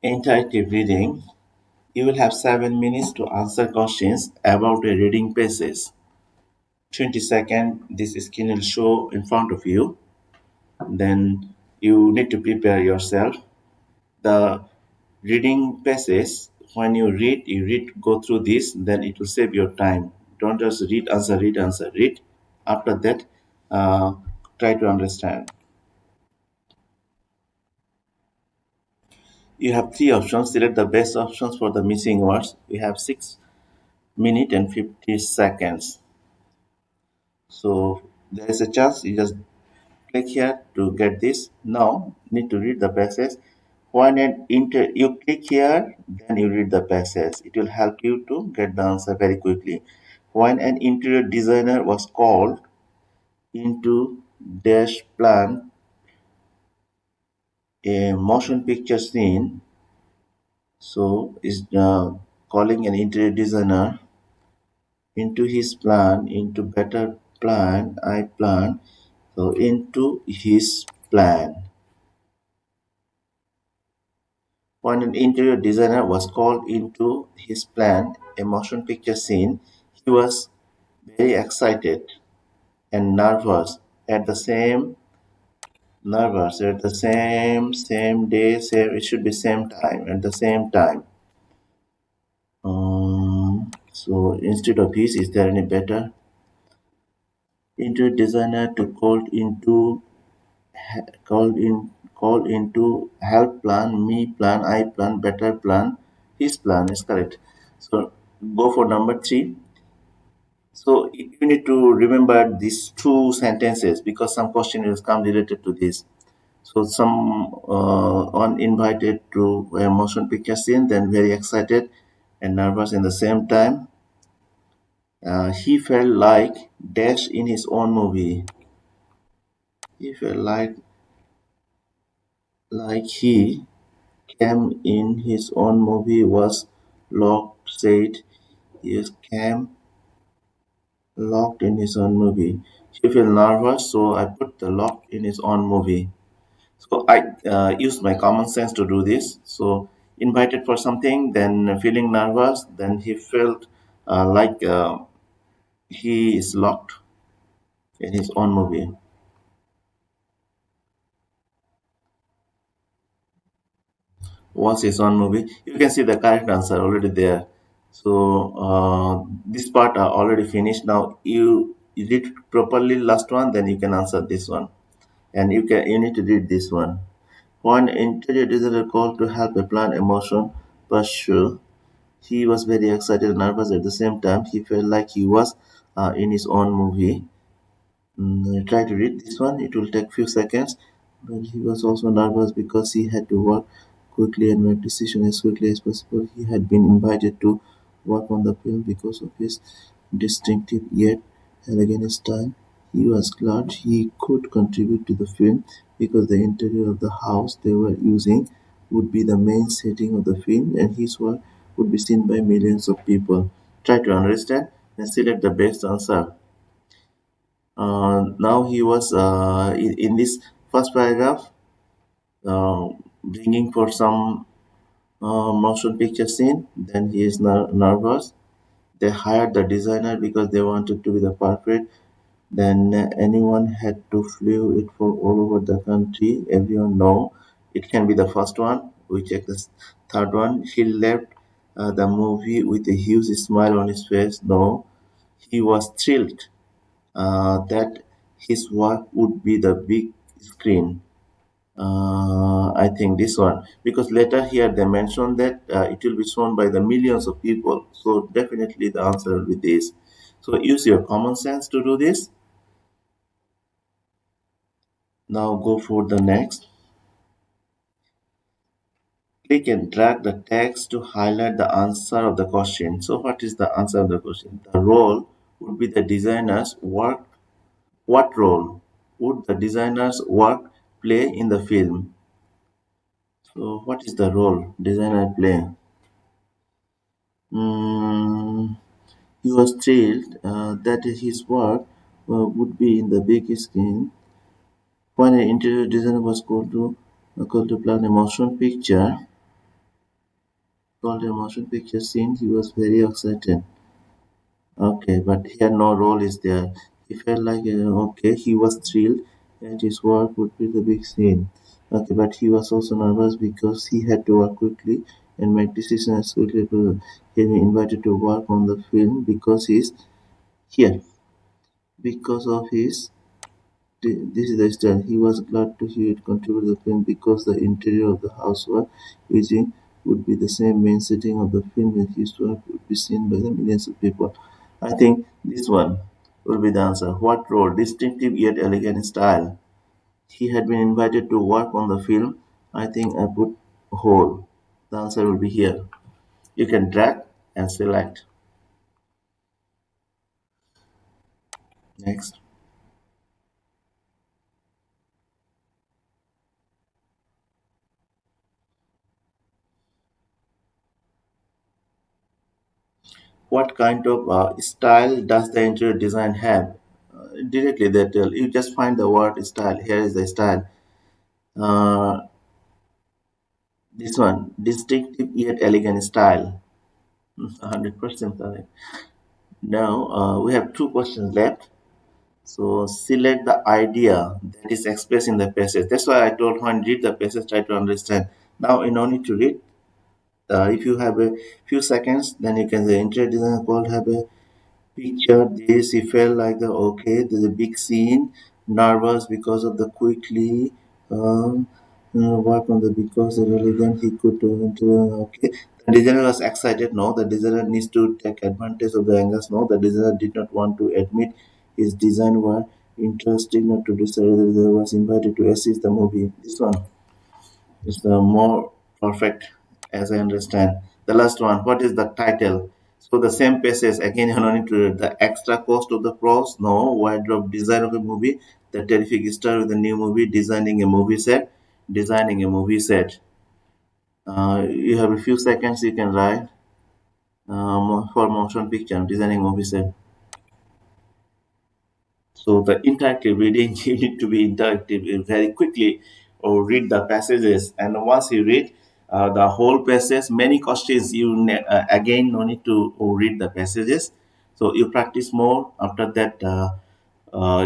Interactive reading. You will have 7 minutes to answer questions about a reading passage. 20 seconds, this screen will show in front of you. Then you need to prepare yourself. The reading passage, when you read, go through this, then it will save your time. Don't just read, answer, read, answer, read. After that, uh, try to understand. You have three options. Select the best options for the missing words. We have 6 minutes and 50 seconds. So there is a chance you just click here to get this. Now need to read the passage. When you click here, then you read the passage. It will help you to get the answer very quickly. When an interior designer was called into dash plan a motion picture scene, so is calling an interior designer into his plan, into better plan, I plan, so into his plan. When an interior designer was called into his plan, a motion picture scene, he was very excited and nervous at the same day, same it should be same time at the same time. So instead of his, is there any better? Interior designer to call into help plan, me plan, I plan, better plan, his plan is correct. So go for number three. So you need to remember these two sentences because some question will come related to this. So some uninvited to a motion picture scene, then very excited and nervous in the same time. He felt like dash in his own movie. He felt like he came in his own movie was locked. Said he came locked in his own movie. He felt nervous, so I put the lock in his own movie. So I used my common sense to do this. So invited for something, then feeling nervous, then he felt like he is locked in his own movie. Was his own movie. You can see the correct answer already there. So this part are already finished. Now you did properly last one, then you can answer this one, and you need to read this one. One interior designer called to help a plant emotion pursue. He was very excited and nervous at the same time. He felt like he was in his own movie. Try to read this one. It will take few seconds. But he was also nervous because he had to work quickly and make decision as quickly as possible. He had been invited to work on the film because of his distinctive yet elegant style. He was glad he could contribute to the film because the interior of the house they were using would be the main setting of the film and his work would be seen by millions of people. Try to understand and select the best answer. Now he was in this first paragraph uh, bringing for some motion picture scene. Then he is nervous. They hired the designer because they wanted to be the perfect. Then anyone had to flew it for all over the country. Everyone know it can be the first one. We check the third one. He left the movie with a huge smile on his face. No, he was thrilled that his work would be the big screen. I think this one because later here they mentioned that it will be shown by the millions of people. So definitely the answer will be this. So use your common sense to do this. Now go for the next. Click and drag the text to highlight the answer of the question. So what is the answer of the question? The role would be the designer's work. What role would the designer's work play in the film? So, what is the role designer play? Mm, he was thrilled that his work would be in the big screen. When an interior designer was called to plan a motion picture, Told a motion picture scene, he was very excited. Okay, but here no role is there. He felt like, okay, he was thrilled that his work would be the big scene. Okay, but he was also nervous because he had to work quickly and make decisions as quickly. He been invited to work on the film because he's here, because of his. This is the style. He was glad to hear it contribute to the film because the interior of the house was using would be the same main setting of the film and his work would be seen by the millions of people. I think this one will be the answer. What role? Distinctive yet elegant style. He had been invited to work on the film. I think I put whole. The answer will be here. You can drag and select. Next. What kind of style does the interior design have? Directly they tell you, just find the word style. Here is the style. uh, this one, distinctive yet elegant style. 100% correct. Now we have two questions left, so select the idea that is expressed in the passage. That's why I told when read the passage, try to understand. Now you no need to read. If you have a few seconds, then you can say interior design called have a picture this. He felt like the okay, there's a big scene, nervous because of the quickly work on the because the elegant he could okay. The designer was excited. No, the designer needs to take advantage of the angles. No, the designer did not want to admit his design were interesting not to decide the designer was invited to assist the movie. This one is the more perfect as I understand. The last one, what is the title? So the same passage again you don't need to read. The extra cost of the pros, no, wardrobe design of a movie, the terrific star with the new movie, designing a movie set. You have a few seconds you can write for motion picture, designing movie set. So the interactive reading, you need to be interactive very quickly or read the passages. And once you read the whole passage, many questions you again no need to read the passages. So you practice more. After that,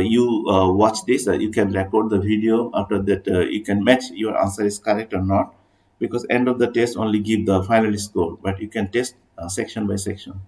you watch this. You can record the video. After that, you can match your answer is correct or not. Because end of the test only give the final score, but you can test section by section.